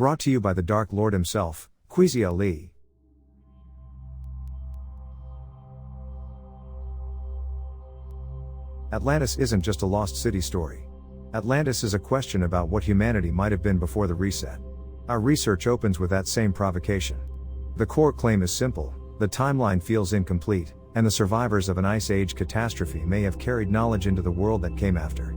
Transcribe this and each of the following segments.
Brought to you by the Dark Lord himself, Queasy Ali. Atlantis isn't just a lost city story. Atlantis is a question about what humanity might have been before the reset. Our research opens with that same provocation. The core claim is simple: the timeline feels incomplete, and the survivors of an ice age catastrophe may have carried knowledge into the world that came after.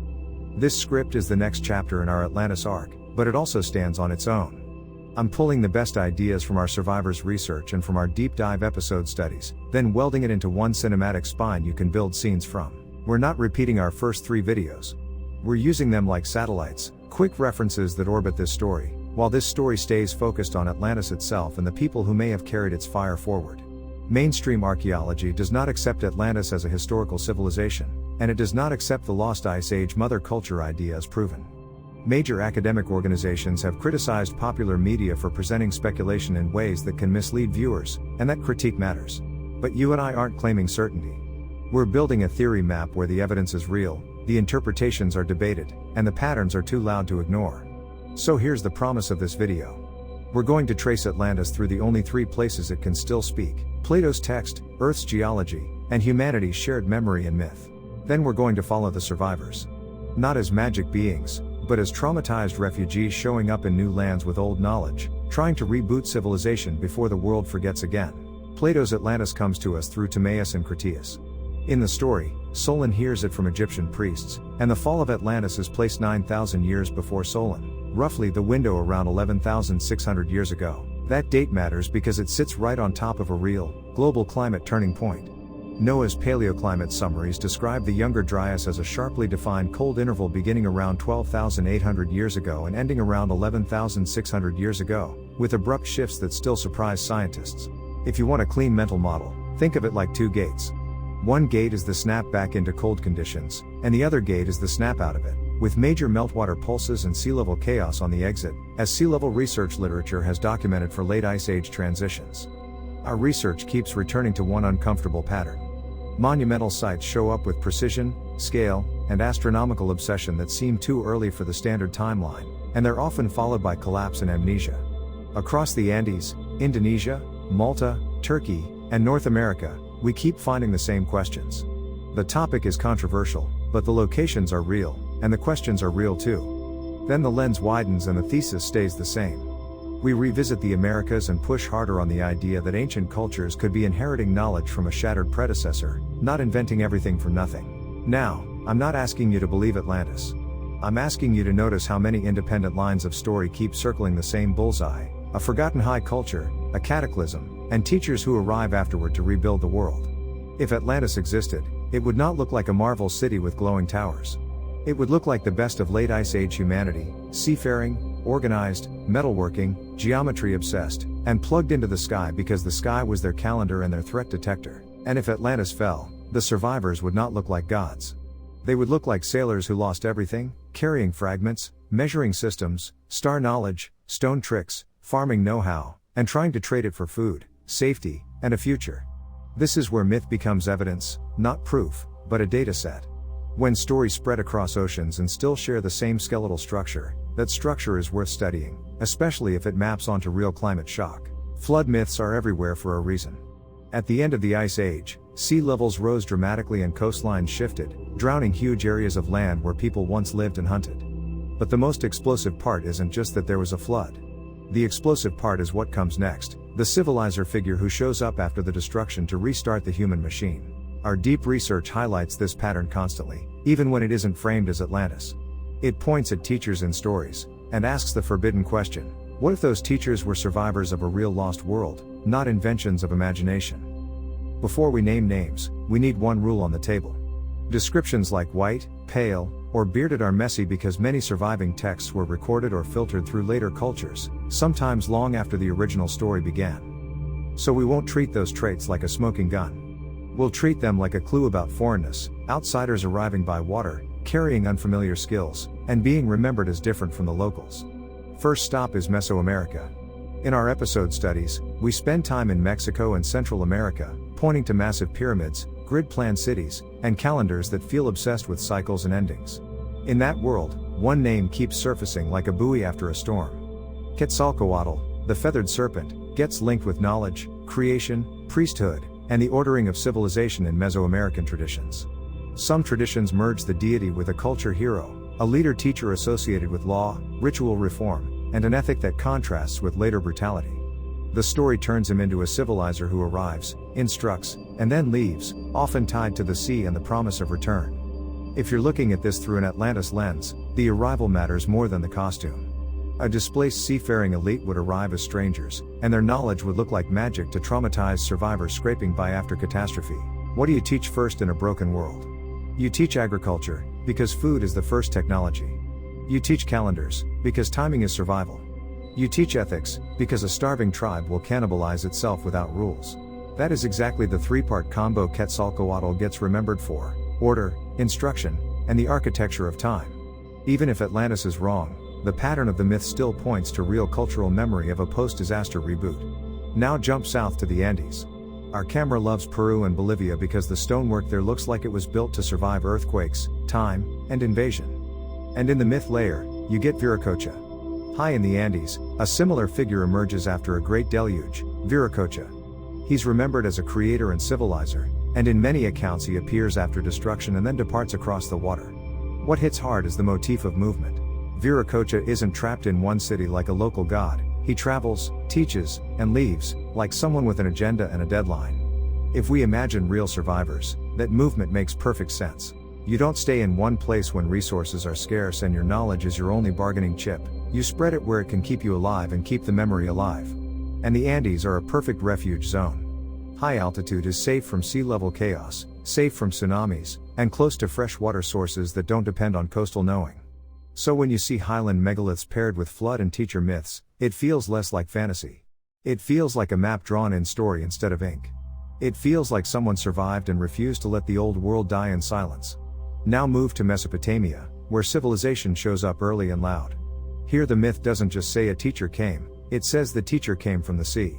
This script is the next chapter in our Atlantis arc, but it also stands on its own. I'm pulling the best ideas from our survivors' research and from our deep dive episode studies, then welding it into one cinematic spine you can build scenes from. We're not repeating our first 3 videos. We're using them like satellites, quick references that orbit this story, while this story stays focused on Atlantis itself and the people who may have carried its fire forward. Mainstream archaeology does not accept Atlantis as a historical civilization, and it does not accept the lost ice age mother culture idea as proven. Major academic organizations have criticized popular media for presenting speculation in ways that can mislead viewers, and that critique matters. But you and I aren't claiming certainty. We're building a theory map where the evidence is real, the interpretations are debated, and the patterns are too loud to ignore. So here's the promise of this video. We're going to trace Atlantis through the only 3 places it can still speak: Plato's text, Earth's geology, and humanity's shared memory and myth. Then we're going to follow the survivors. Not as magic beings, but as traumatized refugees showing up in new lands with old knowledge, trying to reboot civilization before the world forgets again. Plato's Atlantis comes to us through Timaeus and Critias. In the story, Solon hears it from Egyptian priests, and the fall of Atlantis is placed 9,000 years before Solon, roughly the window around 11,600 years ago. That date matters because it sits right on top of a real, global climate turning point. Noah's paleoclimate summaries describe the Younger Dryas as a sharply defined cold interval beginning around 12,800 years ago and ending around 11,600 years ago, with abrupt shifts that still surprise scientists. If you want a clean mental model, think of it like 2 gates. One gate is the snap back into cold conditions, and the other gate is the snap out of it, with major meltwater pulses and sea level chaos on the exit, as sea level research literature has documented for late ice age transitions. Our research keeps returning to one uncomfortable pattern. Monumental sites show up with precision, scale, and astronomical obsession that seem too early for the standard timeline, and they're often followed by collapse and amnesia. Across the Andes, Indonesia, Malta, Turkey, and North America, we keep finding the same questions. The topic is controversial, but the locations are real, and the questions are real too. Then the lens widens and the thesis stays the same. We revisit the Americas and push harder on the idea that ancient cultures could be inheriting knowledge from a shattered predecessor, not inventing everything from nothing. Now, I'm not asking you to believe Atlantis. I'm asking you to notice how many independent lines of story keep circling the same bullseye: a forgotten high culture, a cataclysm, and teachers who arrive afterward to rebuild the world. If Atlantis existed, it would not look like a Marvel city with glowing towers. It would look like the best of late ice age humanity: seafaring, organized, metalworking, geometry obsessed, and plugged into the sky because the sky was their calendar and their threat detector. And if Atlantis fell, the survivors would not look like gods. They would look like sailors who lost everything: carrying fragments, measuring systems, star knowledge, stone tricks, farming know-how, and trying to trade it for food, safety, and a future. This is where myth becomes evidence, not proof, but a data set. When stories spread across oceans and still share the same skeletal structure, that structure is worth studying, especially if it maps onto real climate shock. Flood myths are everywhere for a reason. At the end of the Ice Age, sea levels rose dramatically and coastlines shifted, drowning huge areas of land where people once lived and hunted. But the most explosive part isn't just that there was a flood. The explosive part is what comes next: the civilizer figure who shows up after the destruction to restart the human machine. Our deep research highlights this pattern constantly, even when it isn't framed as Atlantis. It points at teachers in stories, and asks the forbidden question: what if those teachers were survivors of a real lost world, not inventions of imagination? Before we name names, we need one rule on the table. Descriptions like white, pale, or bearded are messy because many surviving texts were recorded or filtered through later cultures, sometimes long after the original story began. So we won't treat those traits like a smoking gun. We'll treat them like a clue about foreignness: outsiders arriving by water, carrying unfamiliar skills, and being remembered as different from the locals. First stop is Mesoamerica. In our episode studies, we spend time in Mexico and Central America, pointing to massive pyramids, grid-planned cities, and calendars that feel obsessed with cycles and endings. In that world, one name keeps surfacing like a buoy after a storm: Quetzalcoatl, the feathered serpent, gets linked with knowledge, creation, priesthood, and the ordering of civilization in Mesoamerican traditions. Some traditions merge the deity with a culture hero, a leader-teacher associated with law, ritual reform, and an ethic that contrasts with later brutality. The story turns him into a civilizer who arrives, instructs, and then leaves, often tied to the sea and the promise of return. If you're looking at this through an Atlantis lens, the arrival matters more than the costume. A displaced seafaring elite would arrive as strangers, and their knowledge would look like magic to traumatized survivors scraping by after catastrophe. What do you teach first in a broken world? You teach agriculture, because food is the first technology. You teach calendars, because timing is survival. You teach ethics, because a starving tribe will cannibalize itself without rules. That is exactly the three-part combo Quetzalcoatl gets remembered for: order, instruction, and the architecture of time. Even if Atlantis is wrong, the pattern of the myth still points to real cultural memory of a post-disaster reboot. Now jump south to the Andes. Our camera loves Peru and Bolivia because the stonework there looks like it was built to survive earthquakes, time, and invasion. And in the myth layer, you get Viracocha. High in the Andes, a similar figure emerges after a great deluge, Viracocha. He's remembered as a creator and civilizer, and in many accounts he appears after destruction and then departs across the water. What hits hard is the motif of movement. Viracocha isn't trapped in one city like a local god, he travels, teaches, and leaves, like someone with an agenda and a deadline. If we imagine real survivors, that movement makes perfect sense. You don't stay in one place when resources are scarce and your knowledge is your only bargaining chip. You spread it where it can keep you alive and keep the memory alive. And the Andes are a perfect refuge zone. High altitude is safe from sea level chaos, safe from tsunamis, and close to fresh water sources that don't depend on coastal knowing. So when you see highland megaliths paired with flood and teacher myths, it feels less like fantasy. It feels like a map drawn in story instead of ink. It feels like someone survived and refused to let the old world die in silence. Now move to Mesopotamia, where civilization shows up early and loud. Here the myth doesn't just say a teacher came, it says the teacher came from the sea.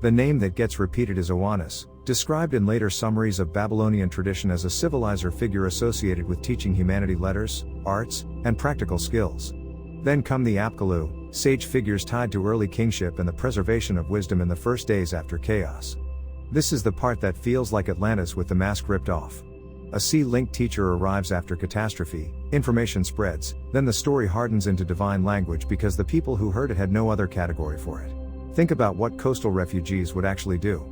The name that gets repeated is Oannes, described in later summaries of Babylonian tradition as a civilizer figure associated with teaching humanity letters, arts, and practical skills. Then come the Apkallu, sage figures tied to early kingship and the preservation of wisdom in the first days after chaos. This is the part that feels like Atlantis with the mask ripped off. A sea-linked teacher arrives after catastrophe, information spreads, then the story hardens into divine language because the people who heard it had no other category for it. Think about what coastal refugees would actually do.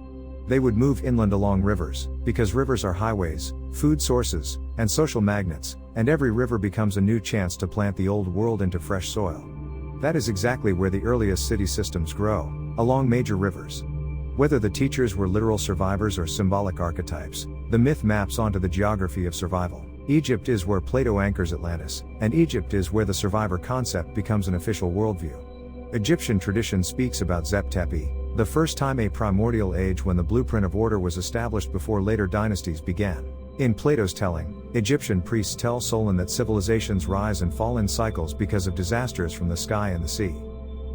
They would move inland along rivers, because rivers are highways, food sources, and social magnets, and every river becomes a new chance to plant the old world into fresh soil. That is exactly where the earliest city systems grow, along major rivers. Whether the teachers were literal survivors or symbolic archetypes, the myth maps onto the geography of survival. Egypt is where Plato anchors Atlantis, and Egypt is where the survivor concept becomes an official worldview. Egyptian tradition speaks about Zep-Tepi, the first time a primordial age when the blueprint of order was established before later dynasties began. In Plato's telling, Egyptian priests tell Solon that civilizations rise and fall in cycles because of disasters from the sky and the sea.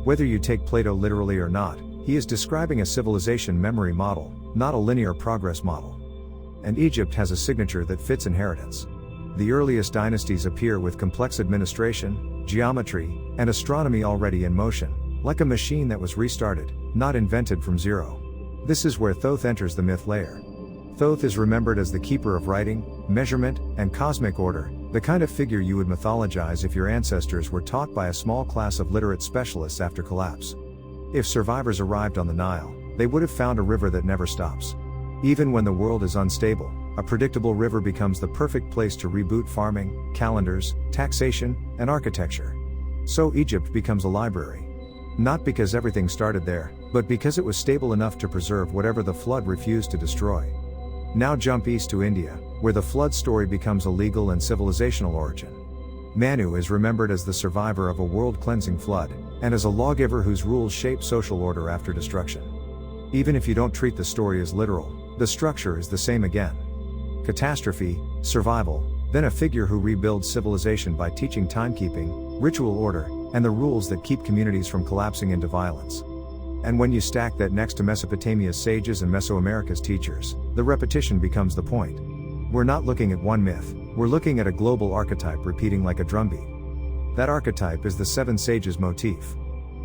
Whether you take Plato literally or not, he is describing a civilization memory model, not a linear progress model. And Egypt has a signature that fits inheritance. The earliest dynasties appear with complex administration, geometry, and astronomy already in motion, like a machine that was restarted, not invented from zero. This is where Thoth enters the myth layer. Thoth is remembered as the keeper of writing, measurement, and cosmic order, the kind of figure you would mythologize if your ancestors were taught by a small class of literate specialists after collapse. If survivors arrived on the Nile, they would have found a river that never stops. Even when the world is unstable, a predictable river becomes the perfect place to reboot farming, calendars, taxation, and architecture. So Egypt becomes a library. Not because everything started there, but because it was stable enough to preserve whatever the flood refused to destroy. Now jump east to India, where the flood story becomes a legal and civilizational origin. Manu is remembered as the survivor of a world-cleansing flood, and as a lawgiver whose rules shape social order after destruction. Even if you don't treat the story as literal, the structure is the same again. Catastrophe, survival, then a figure who rebuilds civilization by teaching timekeeping, ritual order, and the rules that keep communities from collapsing into violence. And when you stack that next to Mesopotamia's sages and Mesoamerica's teachers, the repetition becomes the point. We're not looking at one myth, we're looking at a global archetype repeating like a drumbeat. That archetype is the seven sages motif.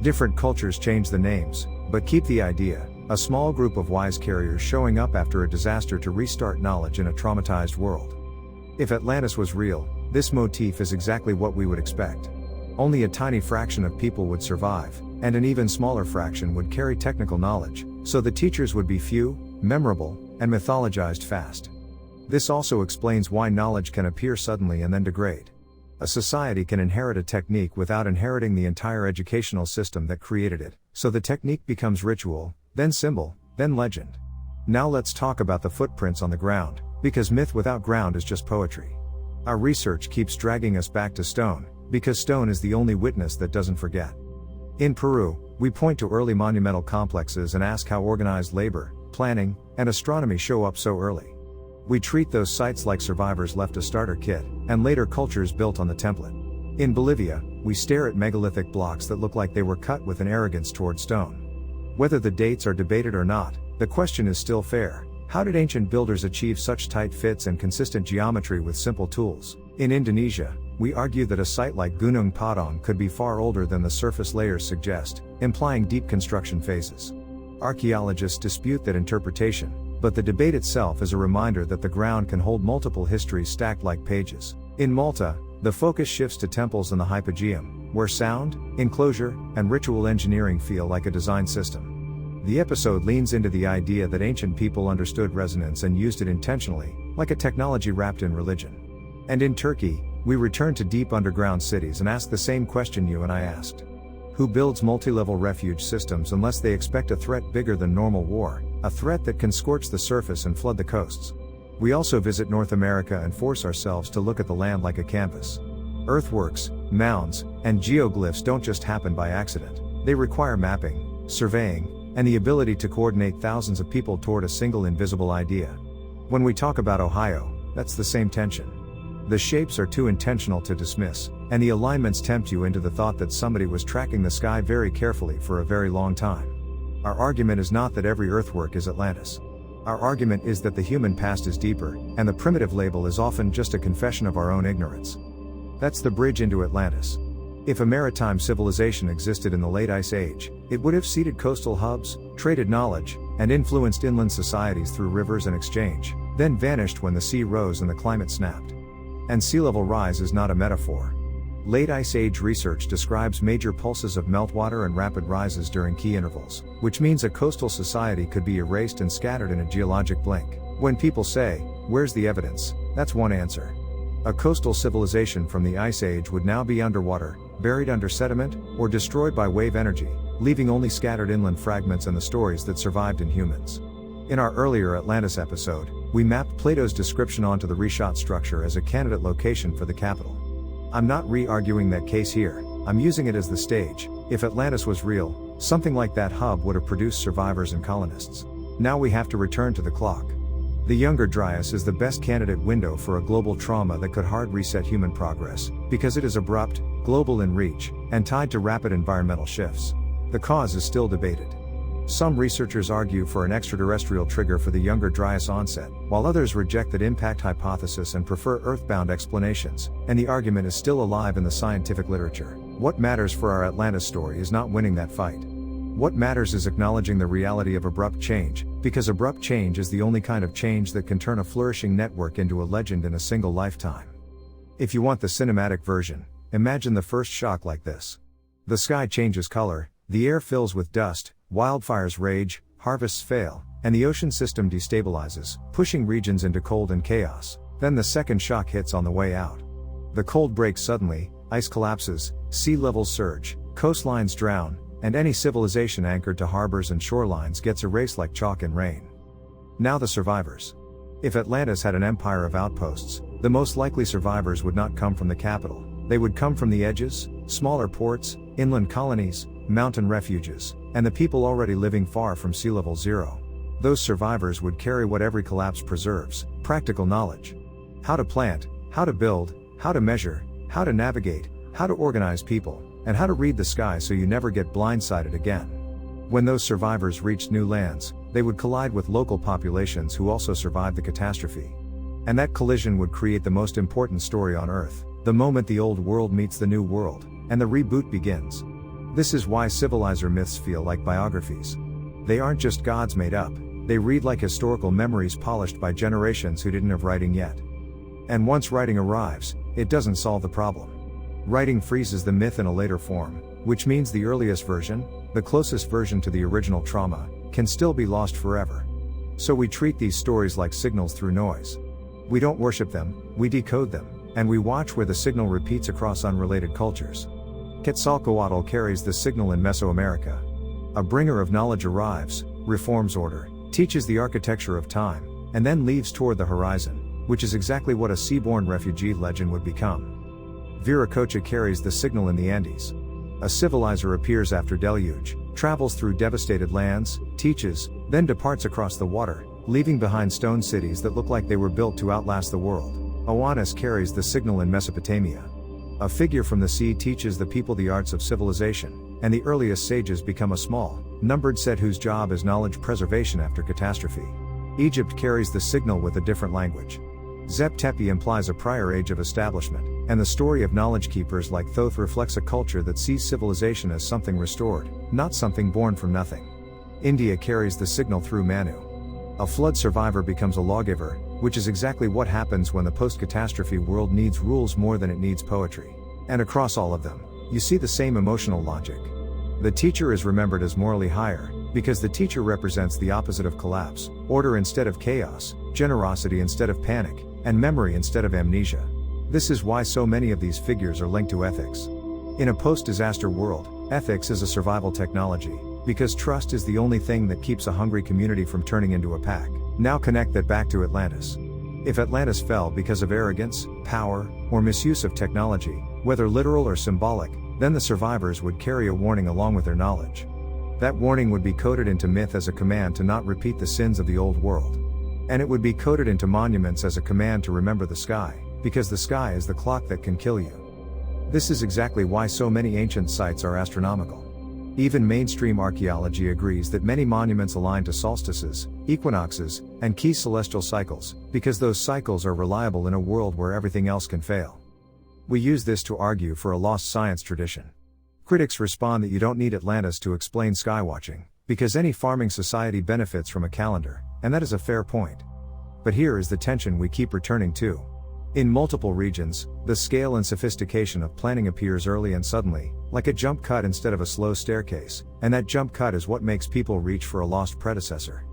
Different cultures change the names, but keep the idea: a small group of wise carriers showing up after a disaster to restart knowledge in a traumatized world. If Atlantis was real, this motif is exactly what we would expect. Only a tiny fraction of people would survive, and an even smaller fraction would carry technical knowledge, so the teachers would be few, memorable, and mythologized fast. This also explains why knowledge can appear suddenly and then degrade. A society can inherit a technique without inheriting the entire educational system that created it, so the technique becomes ritual, then symbol, then legend. Now let's talk about the footprints on the ground, because myth without ground is just poetry. Our research keeps dragging us back to stone, because stone is the only witness that doesn't forget. In Peru, we point to early monumental complexes and ask how organized labor, planning, and astronomy show up so early. We treat those sites like survivors left a starter kit, and later cultures built on the template. In Bolivia, we stare at megalithic blocks that look like they were cut with an arrogance toward stone. Whether the dates are debated or not, the question is still fair: how did ancient builders achieve such tight fits and consistent geometry with simple tools? In Indonesia, we argue that a site like Gunung Padang could be far older than the surface layers suggest, implying deep construction phases. Archaeologists dispute that interpretation, but the debate itself is a reminder that the ground can hold multiple histories stacked like pages. In Malta, the focus shifts to temples and the hypogeum, where sound, enclosure, and ritual engineering feel like a design system. The episode leans into the idea that ancient people understood resonance and used it intentionally, like a technology wrapped in religion. And in Turkey, we return to deep underground cities and ask the same question you and I asked. Who builds multi-level refuge systems unless they expect a threat bigger than normal war, a threat that can scorch the surface and flood the coasts? We also visit North America and force ourselves to look at the land like a canvas. Earthworks, mounds, and geoglyphs don't just happen by accident. They require mapping, surveying, and the ability to coordinate thousands of people toward a single invisible idea. When we talk about Ohio, that's the same tension. The shapes are too intentional to dismiss, and the alignments tempt you into the thought that somebody was tracking the sky very carefully for a very long time. Our argument is not that every earthwork is Atlantis. Our argument is that the human past is deeper, and the primitive label is often just a confession of our own ignorance. That's the bridge into Atlantis. If a maritime civilization existed in the late Ice Age, it would have seeded coastal hubs, traded knowledge, and influenced inland societies through rivers and exchange, then vanished when the sea rose and the climate snapped. And sea level rise is not a metaphor. Late Ice Age research describes major pulses of meltwater and rapid rises during key intervals, which means a coastal society could be erased and scattered in a geologic blink. When people say, "Where's the evidence?" that's one answer. A coastal civilization from the Ice Age would now be underwater, buried under sediment, or destroyed by wave energy, leaving only scattered inland fragments and the stories that survived in humans. In our earlier Atlantis episode, we mapped Plato's description onto the reshot structure as a candidate location for the capital. I'm not re-arguing that case here, I'm using it as the stage. If Atlantis was real, something like that hub would have produced survivors and colonists. Now we have to return to the clock. The Younger Dryas is the best candidate window for a global trauma that could hard reset human progress, because it is abrupt, global in reach, and tied to rapid environmental shifts. The cause is still debated. Some researchers argue for an extraterrestrial trigger for the Younger Dryas onset, while others reject that impact hypothesis and prefer earthbound explanations, and the argument is still alive in the scientific literature. What matters for our Atlantis story is not winning that fight. What matters is acknowledging the reality of abrupt change, because abrupt change is the only kind of change that can turn a flourishing network into a legend in a single lifetime. If you want the cinematic version, imagine the first shock like this. The sky changes color, the air fills with dust, wildfires rage, harvests fail, and the ocean system destabilizes, pushing regions into cold and chaos. Then the second shock hits on the way out. The cold breaks suddenly, ice collapses, sea levels surge, coastlines drown, and any civilization anchored to harbors and shorelines gets erased like chalk in rain. Now the survivors. If Atlantis had an empire of outposts, the most likely survivors would not come from the capital. They would come from the edges, smaller ports, inland colonies, mountain refuges, and the people already living far from sea level zero. Those survivors would carry what every collapse preserves: practical knowledge. How to plant, how to build, how to measure, how to navigate, how to organize people, and how to read the sky so you never get blindsided again. When those survivors reached new lands, they would collide with local populations who also survived the catastrophe. And that collision would create the most important story on Earth, the moment the old world meets the new world, and the reboot begins. This is why civilizer myths feel like biographies. They aren't just gods made up, they read like historical memories polished by generations who didn't have writing yet. And once writing arrives, it doesn't solve the problem. Writing freezes the myth in a later form, which means the earliest version, the closest version to the original trauma, can still be lost forever. So we treat these stories like signals through noise. We don't worship them, we decode them, and we watch where the signal repeats across unrelated cultures. Quetzalcoatl carries the signal in Mesoamerica. A bringer of knowledge arrives, reforms order, teaches the architecture of time, and then leaves toward the horizon, which is exactly what a seaborne refugee legend would become. Viracocha carries the signal in the Andes. A civilizer appears after deluge, travels through devastated lands, teaches, then departs across the water, leaving behind stone cities that look like they were built to outlast the world. Atlantis carries the signal in Mesopotamia. A figure from the sea teaches the people the arts of civilization, and the earliest sages become a small, numbered set whose job is knowledge preservation after catastrophe. Egypt carries the signal with a different language. Zep Tepi implies a prior age of establishment, and the story of knowledge keepers like Thoth reflects a culture that sees civilization as something restored, not something born from nothing. India carries the signal through Manu. A flood survivor becomes a lawgiver, which is exactly what happens when the post-catastrophe world needs rules more than it needs poetry. And across all of them, you see the same emotional logic. The teacher is remembered as morally higher, because the teacher represents the opposite of collapse, order instead of chaos, generosity instead of panic, and memory instead of amnesia. This is why so many of these figures are linked to ethics. In a post-disaster world, ethics is a survival technology, because trust is the only thing that keeps a hungry community from turning into a pack. Now connect that back to Atlantis. If Atlantis fell because of arrogance, power, or misuse of technology, whether literal or symbolic, then the survivors would carry a warning along with their knowledge. That warning would be coded into myth as a command to not repeat the sins of the old world. And it would be coded into monuments as a command to remember the sky, because the sky is the clock that can kill you. This is exactly why so many ancient sites are astronomical. Even mainstream archaeology agrees that many monuments align to solstices, equinoxes, and key celestial cycles, because those cycles are reliable in a world where everything else can fail. We use this to argue for a lost science tradition. Critics respond that you don't need Atlantis to explain skywatching, because any farming society benefits from a calendar, and that is a fair point. But here is the tension we keep returning to. In multiple regions, the scale and sophistication of planning appears early and suddenly, like a jump cut instead of a slow staircase, and that jump cut is what makes people reach for a lost predecessor.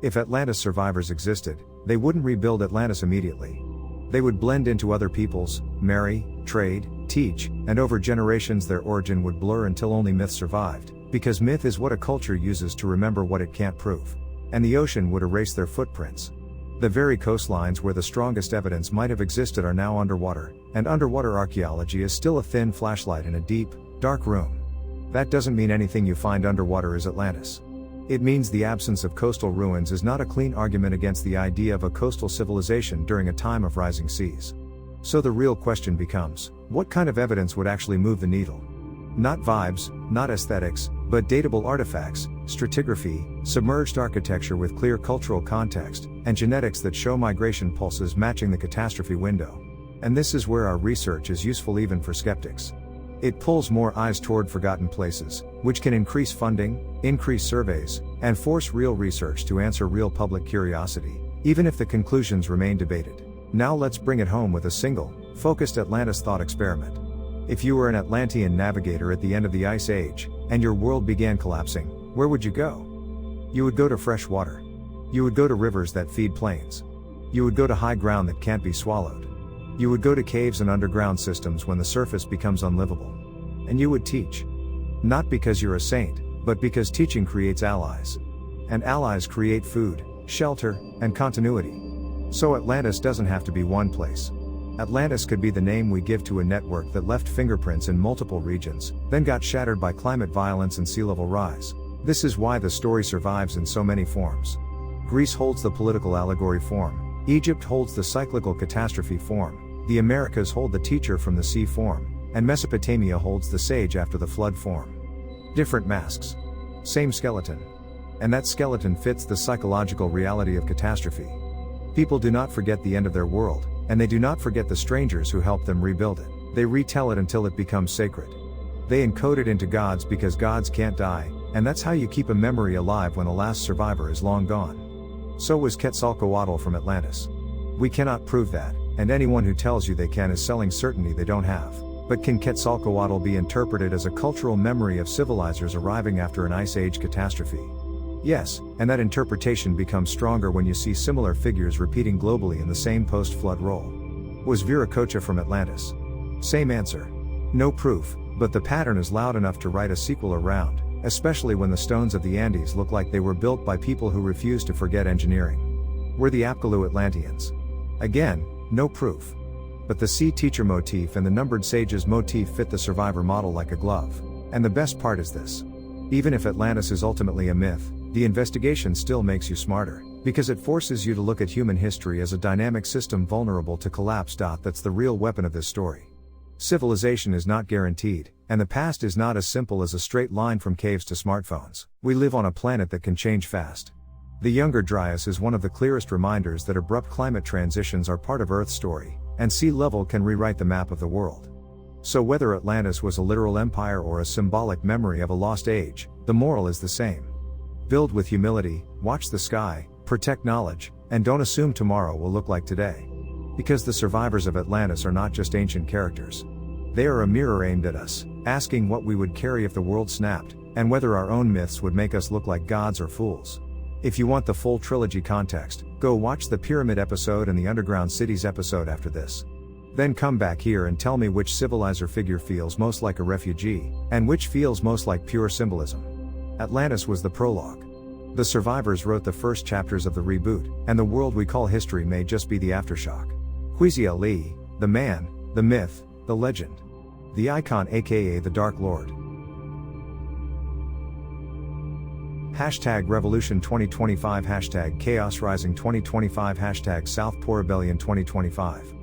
If Atlantis survivors existed, they wouldn't rebuild Atlantis immediately. They would blend into other peoples, marry, trade, teach, and over generations their origin would blur until only myth survived, because myth is what a culture uses to remember what it can't prove. And the ocean would erase their footprints. The very coastlines where the strongest evidence might have existed are now underwater, and underwater archaeology is still a thin flashlight in a deep, dark room. That doesn't mean anything you find underwater is Atlantis. It means the absence of coastal ruins is not a clean argument against the idea of a coastal civilization during a time of rising seas. So the real question becomes, what kind of evidence would actually move the needle? Not vibes, not aesthetics, but datable artifacts, stratigraphy, submerged architecture with clear cultural context, and genetics that show migration pulses matching the catastrophe window. And this is where our research is useful even for skeptics. It pulls more eyes toward forgotten places, which can increase funding, increase surveys, and force real research to answer real public curiosity, even if the conclusions remain debated. Now let's bring it home with a single, focused Atlantis thought experiment. If you were an Atlantean navigator at the end of the Ice Age, and your world began collapsing, where would you go? You would go to fresh water. You would go to rivers that feed plains. You would go to high ground that can't be swallowed. You would go to caves and underground systems when the surface becomes unlivable. And you would teach. Not because you're a saint, but because teaching creates allies. And allies create food, shelter, and continuity. So Atlantis doesn't have to be one place. Atlantis could be the name we give to a network that left fingerprints in multiple regions, then got shattered by climate violence and sea level rise. This is why the story survives in so many forms. Greece holds the political allegory form, Egypt holds the cyclical catastrophe form, the Americas hold the teacher from the sea form, and Mesopotamia holds the sage after the flood form. Different masks. Same skeleton. And that skeleton fits the psychological reality of catastrophe. People do not forget the end of their world, and they do not forget the strangers who helped them rebuild it. They retell it until it becomes sacred. They encode it into gods because gods can't die, and that's how you keep a memory alive when the last survivor is long gone. So was Quetzalcoatl from Atlantis. We cannot prove that, and anyone who tells you they can is selling certainty they don't have. But can Quetzalcoatl be interpreted as a cultural memory of civilizers arriving after an ice age catastrophe? Yes, and that interpretation becomes stronger when you see similar figures repeating globally in the same post-flood role. Was Viracocha from Atlantis? Same answer. No proof, but the pattern is loud enough to write a sequel around, especially when the stones of the Andes look like they were built by people who refuse to forget engineering. Were the Apkallu Atlanteans? Again, no proof. But the sea teacher motif and the numbered sages motif fit the survivor model like a glove. And the best part is this. Even if Atlantis is ultimately a myth, the investigation still makes you smarter, because it forces you to look at human history as a dynamic system vulnerable to collapse. That's the real weapon of this story. Civilization is not guaranteed, and the past is not as simple as a straight line from caves to smartphones. We live on a planet that can change fast. The Younger Dryas is one of the clearest reminders that abrupt climate transitions are part of Earth's story, and sea level can rewrite the map of the world. So whether Atlantis was a literal empire or a symbolic memory of a lost age, the moral is the same. Build with humility, watch the sky, protect knowledge, and don't assume tomorrow will look like today. Because the survivors of Atlantis are not just ancient characters. They are a mirror aimed at us, asking what we would carry if the world snapped, and whether our own myths would make us look like gods or fools. If you want the full trilogy context, go watch the Pyramid episode and the Underground Cities episode after this. Then come back here and tell me which civilizer figure feels most like a refugee, and which feels most like pure symbolism. Atlantis was the prologue. The survivors wrote the first chapters of the reboot, and the world we call history may just be the aftershock. Huizi Ali, the man, the myth, the legend. The icon aka the Dark Lord. Hashtag Revolution 2025 Hashtag Chaos Rising 2025 Hashtag Southpaw Rebellion 2025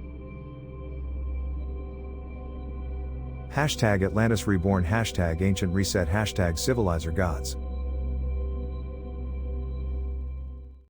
Hashtag Atlantis Reborn Hashtag Ancient Reset Hashtag Civilizer Gods